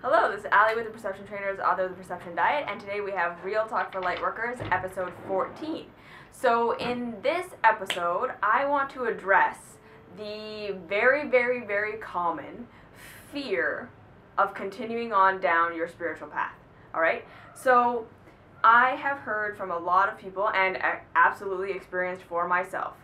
Hello, this is Allie with the Perception Trainers, author of The Perception Diet, and today we have Real Talk for Lightworkers, episode 14. So in this episode, I want to address the very common fear of continuing on down your spiritual path, alright? So I have heard from a lot of people, and absolutely experienced for myself,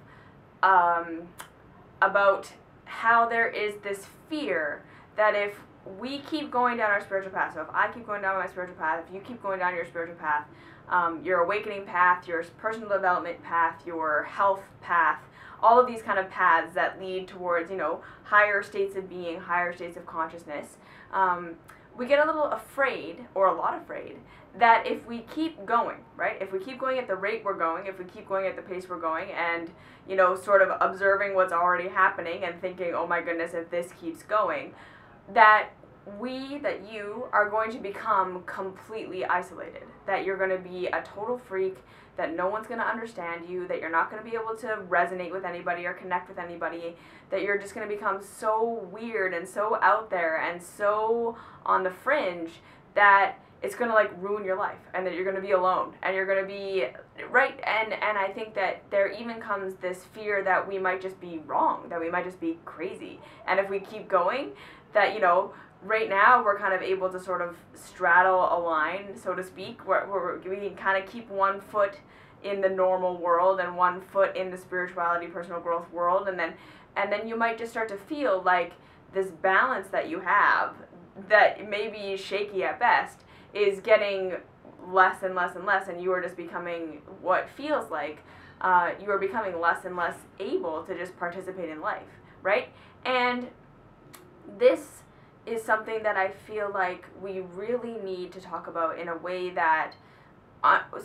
about how there is this fear that if we keep going down our spiritual path, so if I keep going down my spiritual path, if you keep going down your spiritual path, your awakening path, your personal development path, your health path, all of these kind of paths that lead towards, higher states of being, higher states of consciousness, we get a little afraid, or a lot afraid, that if we keep going, right, if we keep going at the rate we're going, if we keep going at the pace we're going, and, sort of observing what's already happening and thinking, oh my goodness, if this keeps going, that you are going to become completely isolated, that you're going to be a total freak, that no one's going to understand you, that you're not going to be able to resonate with anybody or connect with anybody, that you're just going to become so weird and so out there and so on the fringe that it's going to like ruin your life, and that you're going to be alone, and you're going to be right, and I think that there even comes this fear that we might just be wrong, that we might just be crazy, and if we keep going, that, right now we're kind of able to sort of straddle a line, so to speak, where we can kind of keep one foot in the normal world and one foot in the spirituality, personal growth world, and then you might just start to feel like this balance that you have, that may be shaky at best, is getting less and less and less, and you are just becoming what feels like you are becoming less and less able to just participate in life, right? And this is something that I feel like we really need to talk about in a way that,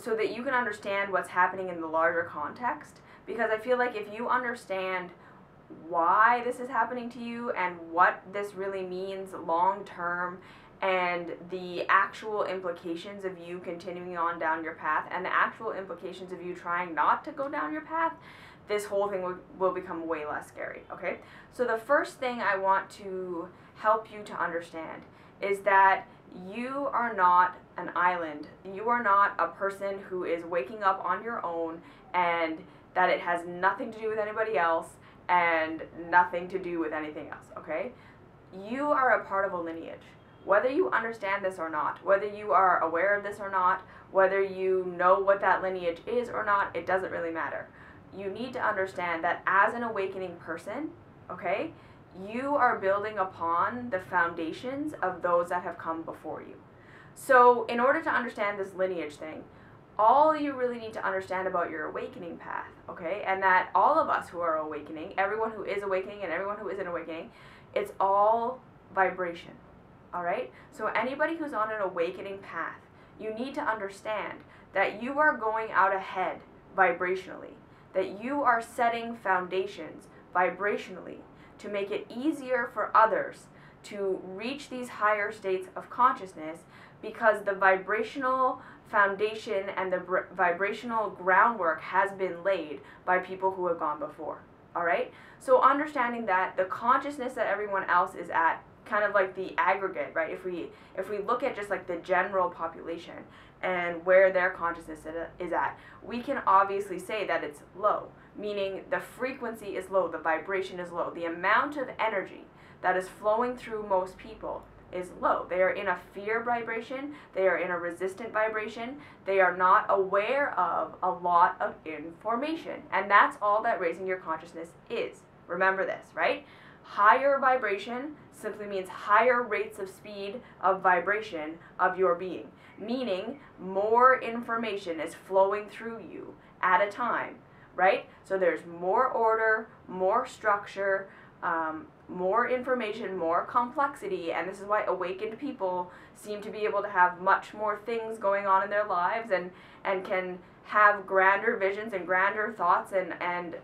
so that you can understand what's happening in the larger context, because I feel like if you understand why this is happening to you and what this really means long term, and the actual implications of you continuing on down your path, and the actual implications of you trying not to go down your path, this whole thing will become way less scary, okay? So the first thing I want to help you to understand is that you are not an island. You are not a person who is waking up on your own, and that it has nothing to do with anybody else and nothing to do with anything else, okay? You are a part of a lineage. Whether you understand this or not, whether you are aware of this or not, whether you know what that lineage is or not, it doesn't really matter. You need to understand that as an awakening person, okay, you are building upon the foundations of those that have come before you. So in order to understand this lineage thing, all you really need to understand about your awakening path, okay, and that all of us who are awakening, everyone who is awakening and everyone who isn't awakening, it's all vibration, all right? So anybody who's on an awakening path, you need to understand that you are going out ahead vibrationally, that you are setting foundations vibrationally to make it easier for others to reach these higher states of consciousness, because the vibrational foundation and the vibrational groundwork has been laid by people who have gone before, all right? So understanding that the consciousness that everyone else is at, kind of like the aggregate, right? If we look at just like the general population and where their consciousness is at, we can obviously say that it's low, meaning the frequency is low, the vibration is low, the amount of energy that is flowing through most people is low. They are in a fear vibration, they are in a resistant vibration, they are not aware of a lot of information, and that's all that raising your consciousness is. Remember this, right? Higher vibration simply means higher rates of speed of vibration of your being, meaning more information is flowing through you at a time, right? So there's more order, more structure, more information, more complexity, and this is why awakened people seem to be able to have much more things going on in their lives, and can have grander visions and grander thoughts and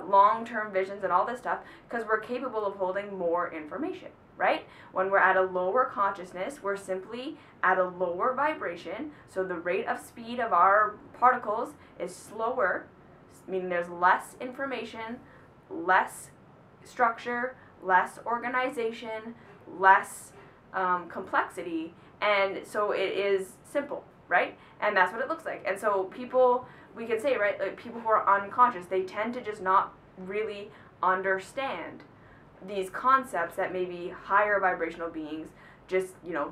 long-term visions and all this stuff, because we're capable of holding more information, right? When we're at a lower consciousness, we're simply at a lower vibration, so the rate of speed of our particles is slower, meaning there's less information, less structure, less organization, less complexity, and so it is simple, right? And that's what it looks like. And so people, we can say, right, like people who are unconscious, they tend to just not really understand these concepts that maybe higher vibrational beings just, you know,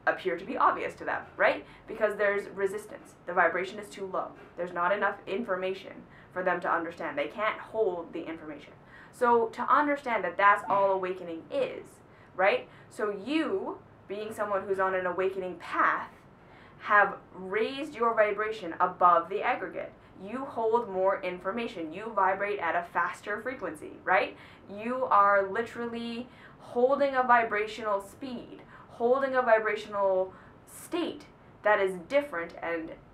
appear to be obvious to them, right? Because there's resistance. The vibration is too low. There's not enough information for them to understand. They can't hold the information. So to understand that that's all awakening is, right? So you, being someone who's on an awakening path, have raised your vibration above the aggregate. You hold more information. You vibrate at a faster frequency, right? You are literally holding a vibrational speed, holding a vibrational state that is different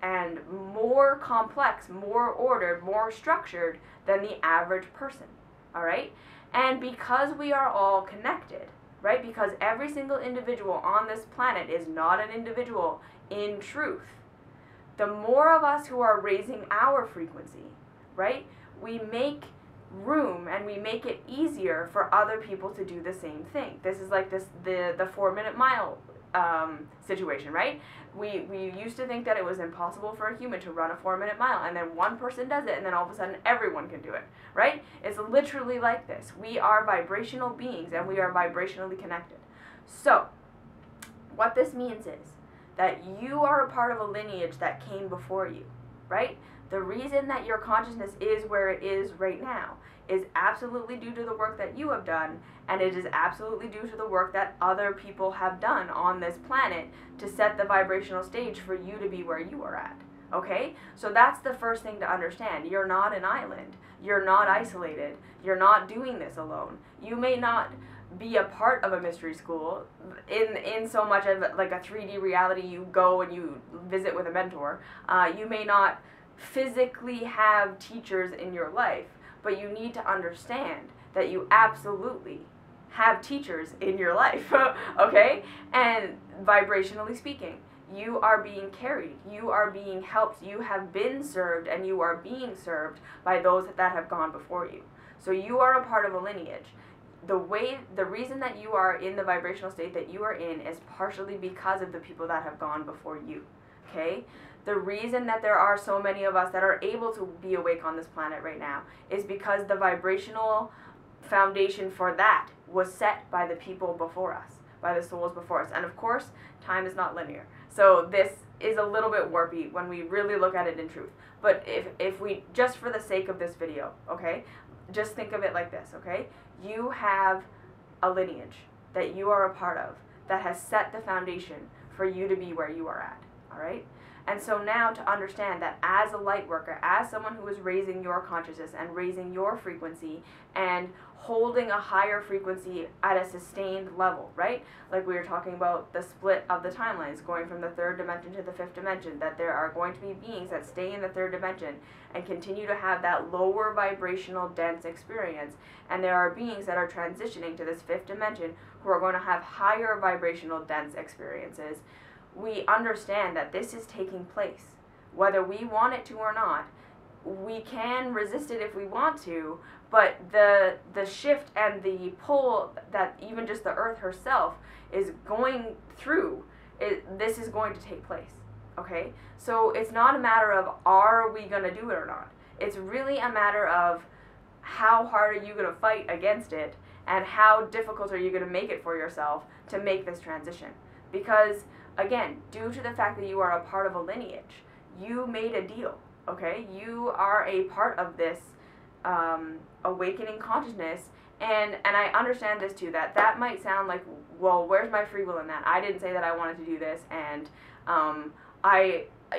and more complex, more ordered, more structured than the average person, all right? And because we are all connected, right? Because every single individual on this planet is not an individual in truth. The more of us who are raising our frequency, right, we make room and we make it easier for other people to do the same thing. This is like the 4-minute mile situation, right? We used to think that it was impossible for a human to run a 4-minute mile, and then one person does it, and then all of a sudden everyone can do it, right? It's literally like this. We are vibrational beings, and we are vibrationally connected. So what this means is that you are a part of a lineage that came before you, right? The reason that your consciousness is where it is right now is absolutely due to the work that you have done, and it is absolutely due to the work that other people have done on this planet to set the vibrational stage for you to be where you are at, okay? So that's the first thing to understand. You're not an island. You're not isolated. You're not doing this alone. You may not be a part of a mystery school in so much of like a 3D reality. You go and you visit with a mentor. You may not physically have teachers in your life, but you need to understand that you absolutely have teachers in your life, okay? And vibrationally speaking, you are being carried, you are being helped, you have been served, and you are being served by those that have gone before you. So you are a part of a lineage. The reason that you are in the vibrational state that you are in is partially because of the people that have gone before you, okay? The reason that there are so many of us that are able to be awake on this planet right now is because the vibrational foundation for that was set by the people before us, by the souls before us. And of course, time is not linear. So this is a little bit warpy when we really look at it in truth. But if we, just for the sake of this video, okay, just think of it like this, okay? You have a lineage that you are a part of that has set the foundation for you to be where you are at, all right? And so now to understand that as a light worker, as someone who is raising your consciousness and raising your frequency and holding a higher frequency at a sustained level, right? Like we were talking about the split of the timelines, going from the 3rd dimension to the 5th dimension, that there are going to be beings that stay in the 3rd dimension and continue to have that lower vibrational dense experience. And there are beings that are transitioning to this 5th dimension who are going to have higher vibrational dense experiences. We understand that this is taking place. Whether we want it to or not, we can resist it if we want to, but the shift and the pull that even just the earth herself is going through, this is going to take place, okay? So it's not a matter of are we going to do it or not. It's really a matter of how hard are you going to fight against it, and how difficult are you going to make it for yourself to make this transition. Because again, due to the fact that you are a part of a lineage, you made a deal, okay? You are a part of this awakening consciousness, and I understand this too, that might sound like, well, where's my free will in that? I didn't say that I wanted to do this, and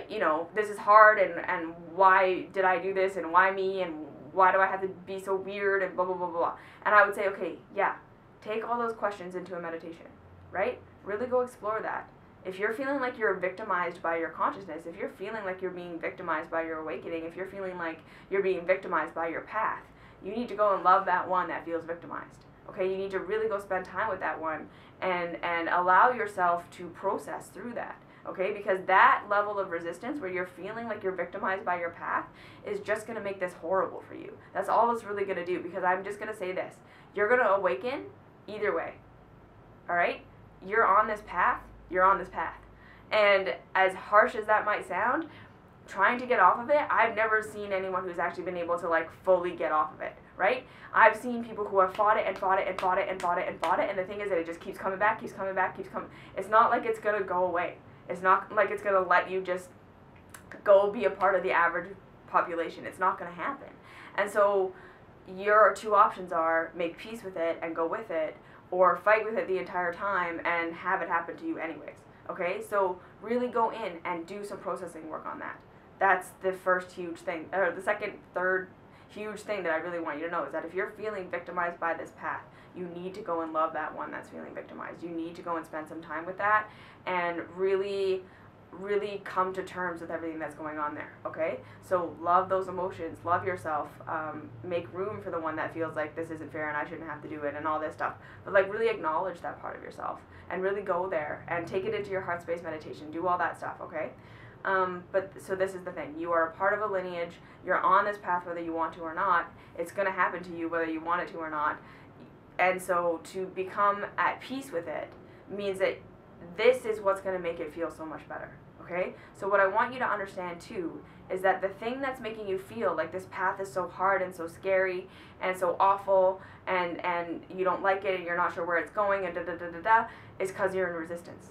you know, this is hard, and why did I do this, and why me, and why do I have to be so weird, and blah, blah, blah, blah. And I would say, okay, yeah, take all those questions into a meditation, right? Really go explore that. If you're feeling like you're victimized by your consciousness, if you're feeling like you're being victimized by your awakening, if you're feeling like you're being victimized by your path, you need to go and love that one that feels victimized. Okay, you need to really go spend time with that one and allow yourself to process through that. Okay, because that level of resistance where you're feeling like you're victimized by your path is just going to make this horrible for you. That's all it's really going to do, because I'm just going to say this. You're going to awaken either way. All right? you're on this path, you're on this path. And as harsh as that might sound, trying to get off of it, I've never seen anyone who's actually been able to like fully get off of it, right? I've seen people who have fought it and fought it and fought it and fought it and fought it, and the thing is that it just keeps coming back, keeps coming back, keeps coming. It's not like it's gonna go away. It's not like it's gonna let you just go be a part of the average population. It's not gonna happen. And so your two options are make peace with it and go with it, or fight with it the entire time and have it happen to you anyways. Okay, so really go in and do some processing work on that. That's the first huge thing, or the second, third huge thing that I really want you to know is that if you're feeling victimized by this path, you need to go and love that one that's feeling victimized. You need to go and spend some time with that and really come to terms with everything that's going on there, okay? So love those emotions, love yourself, make room for the one that feels like this isn't fair and I shouldn't have to do it and all this stuff. But like really acknowledge that part of yourself and really go there and take it into your heart space meditation, do all that stuff, okay? But so this is the thing, you are a part of a lineage, you're on this path whether you want to or not, it's going to happen to you whether you want it to or not, and so to become at peace with it means that this is what's going to make it feel so much better, okay? So what I want you to understand too is that the thing that's making you feel like this path is so hard and so scary and so awful and you don't like it and you're not sure where it's going and da-da-da-da-da is because you're in resistance.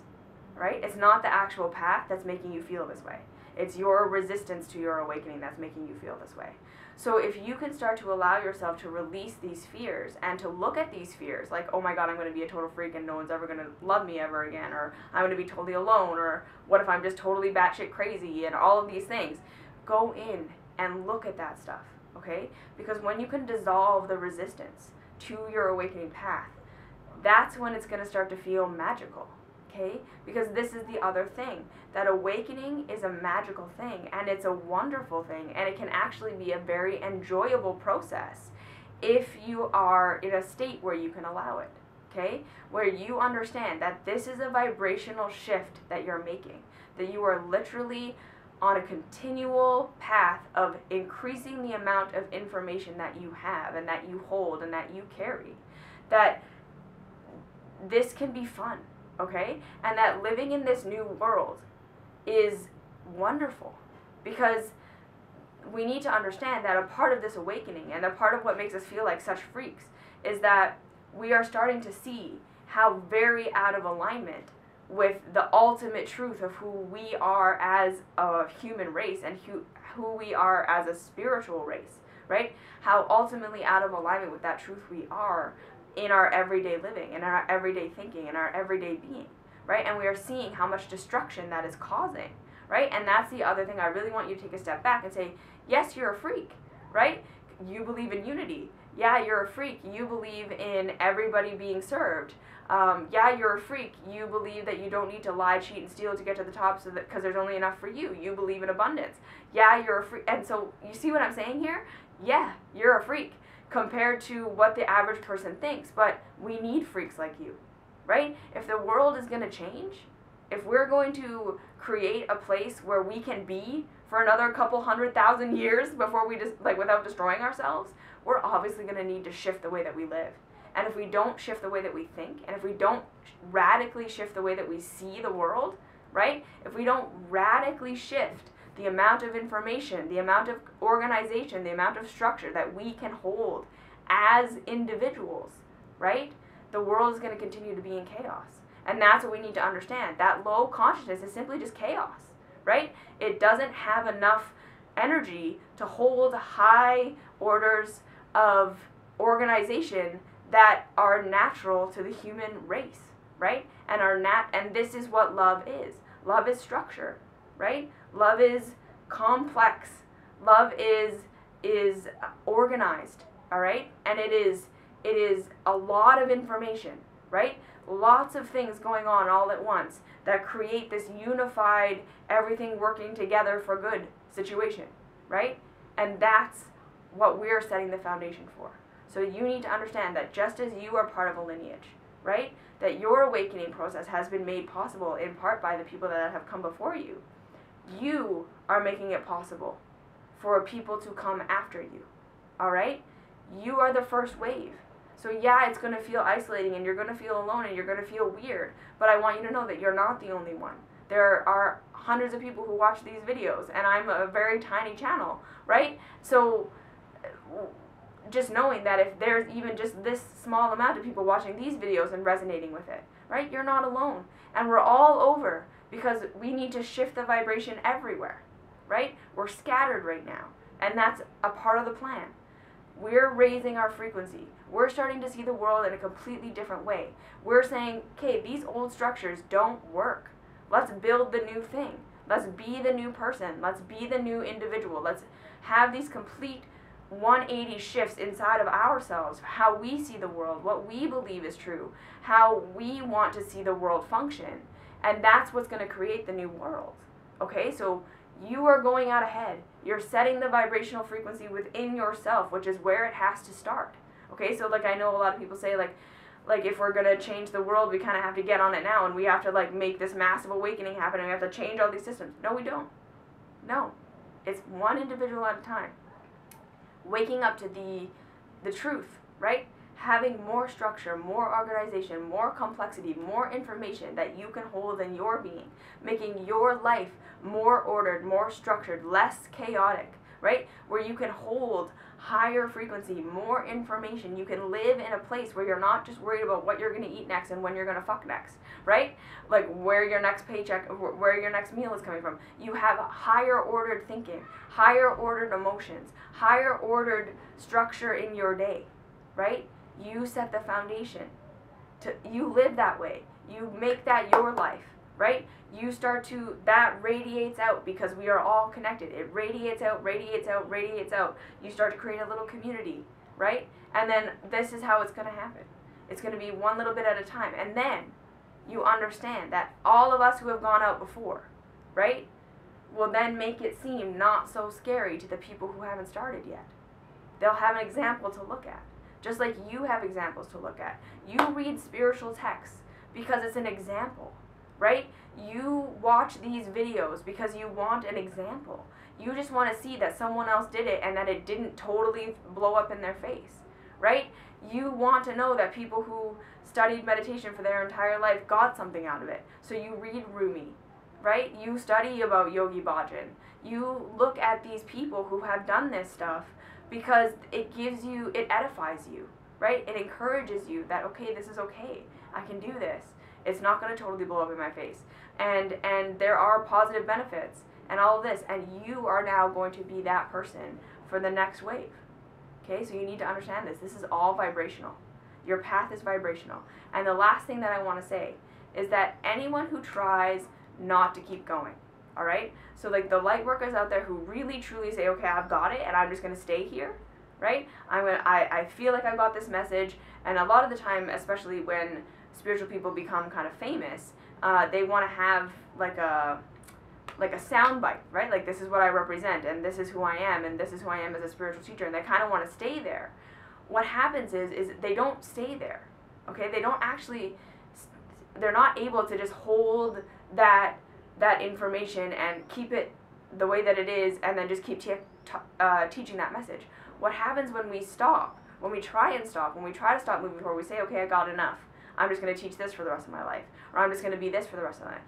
Right? It's not the actual path that's making you feel this way. It's your resistance to your awakening that's making you feel this way. So if you can start to allow yourself to release these fears and to look at these fears like, oh my God, I'm going to be a total freak and no one's ever going to love me ever again, or I'm going to be totally alone, or what if I'm just totally batshit crazy, and all of these things, go in and look at that stuff, okay? Because when you can dissolve the resistance to your awakening path, that's when it's going to start to feel magical. Okay? Because this is the other thing, that awakening is a magical thing and it's a wonderful thing and it can actually be a very enjoyable process if you are in a state where you can allow it, okay? Where you understand that this is a vibrational shift that you're making, that you are literally on a continual path of increasing the amount of information that you have and that you hold and that you carry, that this can be fun. Okay? And that living in this new world is wonderful because we need to understand that a part of this awakening and a part of what makes us feel like such freaks is that we are starting to see how very out of alignment with the ultimate truth of who we are as a human race and who we are as a spiritual race, right? How ultimately out of alignment with that truth we are in our everyday living, in our everyday thinking, in our everyday being, right? And we are seeing how much destruction that is causing, right? And that's the other thing. I really want you to take a step back and say, yes, you're a freak, right? You believe in unity. Yeah, you're a freak. You believe in everybody being served. Yeah, you're a freak. You believe that you don't need to lie, cheat, and steal to get to the top so that because there's only enough for you. You believe in abundance. Yeah, you're a freak. And so you see what I'm saying here? Yeah, you're a freak compared to what the average person thinks, but we need freaks like you, right? If the world is going to change, if we're going to create a place where we can be for another couple 100,000 years before we just, like, without destroying ourselves, we're obviously going to need to shift the way that we live. And if we don't shift the way that we think, and if we don't radically shift the way that we see the world, right? If we don't radically shift the amount of information, the amount of organization, the amount of structure that we can hold as individuals, right? The world is going to continue to be in chaos. And that's what we need to understand. That low consciousness is simply just chaos, right? It doesn't have enough energy to hold high orders of organization that are natural to the human race, right? And this is what love is. Love is structure, right? Love is complex. Love is organized, all right? And it is a lot of information, right? Lots of things going on all at once that create this unified, everything working together for good situation, right? And that's what we're setting the foundation for. So you need to understand that just as you are part of a lineage, right? That your awakening process has been made possible in part by the people that have come before you. You are making it possible for people to come after you, all right? You are the first wave. So yeah, it's going to feel isolating, and you're going to feel alone, and you're going to feel weird. But I want you to know that you're not the only one. There are hundreds of people who watch these videos, and I'm a very tiny channel, right? So just knowing that if there's even just this small amount of people watching these videos and resonating with it, right? You're not alone. And we're all over, because we need to shift the vibration everywhere, right? We're scattered right now, and that's a part of the plan. We're raising our frequency. We're starting to see the world in a completely different way. We're saying, okay, these old structures don't work. Let's build the new thing. Let's be the new person. Let's be the new individual. Let's have these complete 180 shifts inside of ourselves, how we see the world, what we believe is true, how we want to see the world function. And that's what's going to create the new world. Okay, so you are going out ahead. You're setting the vibrational frequency within yourself, which is where it has to start. Okay, so like I know a lot of people say like if we're going to change the world, we kind of have to get on it now, and we have to like make this massive awakening happen, and we have to change all these systems. No, we don't. No. It's one individual at a time. Waking up to the truth, right? Having more structure, more organization, more complexity, more information that you can hold in your being, making your life more ordered, more structured, less chaotic, right? Where you can hold higher frequency, more information. You can live in a place where you're not just worried about what you're going to eat next and when you're going to fuck next, right? Like where your next paycheck, where your next meal is coming from. You have higher ordered thinking, higher ordered emotions, higher ordered structure in your day, right? You set the foundation. You live that way. You make that your life, right? You start to, that radiates out, because we are all connected. It radiates out, radiates out, radiates out. You start to create a little community, right? And then this is how it's going to happen. It's going to be one little bit at a time. And then you understand that all of us who have gone out before, right, will then make it seem not so scary to the people who haven't started yet. They'll have an example to look at. Just like you have examples to look at. You read spiritual texts because it's an example, right? You watch these videos because you want an example. You just want to see that someone else did it and that it didn't totally blow up in their face, right? You want to know that people who studied meditation for their entire life got something out of it. So you read Rumi, right? You study about Yogi Bhajan. You look at these people who have done this stuff, because it gives you, it edifies you, right? It encourages you that, okay, this is okay. I can do this. It's not going to totally blow up in my face. And there are positive benefits and all of this. And you are now going to be that person for the next wave. Okay, so you need to understand this. This is all vibrational. Your path is vibrational. And the last thing that I want to say is that anyone who tries not to keep going, all right? So like the light workers out there who really truly say, okay, I've got it and I'm just going to stay here, right? I feel like I got this message. And a lot of the time, especially when spiritual people become kind of famous, they want to have like a sound bite, right? Like, this is what I represent, and this is who I am, and this is who I am as a spiritual teacher, and they kind of want to stay there. What happens is they don't stay there, okay? They don't actually, they're not able to just hold that information and keep it the way that it is, and then just keep teaching that message. What happens when we stop, when we try to stop moving forward, we say, okay, I got enough. I'm just going to teach this for the rest of my life, or I'm just going to be this for the rest of my life.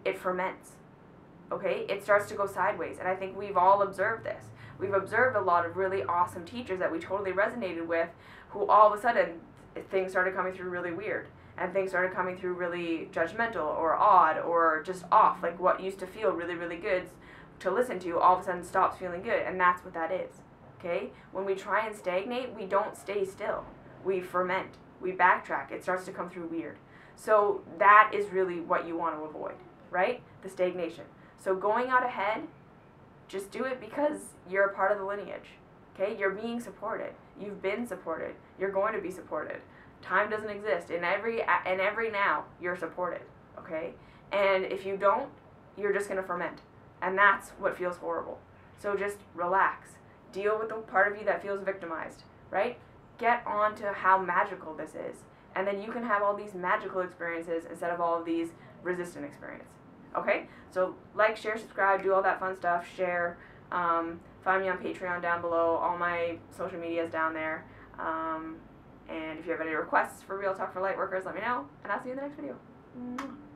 It ferments, okay? It starts to go sideways, and I think we've all observed this. We've observed a lot of really awesome teachers that we totally resonated with, who all of a sudden things started coming through really weird, and things started coming through really judgmental or odd or just off. Like what used to feel really, really good to listen to all of a sudden stops feeling good, and that's what that is, okay? When we try and stagnate, we don't stay still. We ferment. We backtrack. It starts to come through weird. So that is really what you want to avoid, right? The stagnation. So going out ahead, just do it because you're a part of the lineage, okay? You're being supported. You've been supported. You're going to be supported. Time doesn't exist. In every now, you're supported, okay? And if you don't, you're just going to ferment. And that's what feels horrible. So just relax. Deal with the part of you that feels victimized, right? Get on to how magical this is. And then you can have all these magical experiences instead of all of these resistant experiences. Okay? So like, share, subscribe, do all that fun stuff. Share. Find me on Patreon down below. All my social media is down there. And if you have any requests for Real Talk for Lightworkers, let me know, and I'll see you in the next video. Mwah.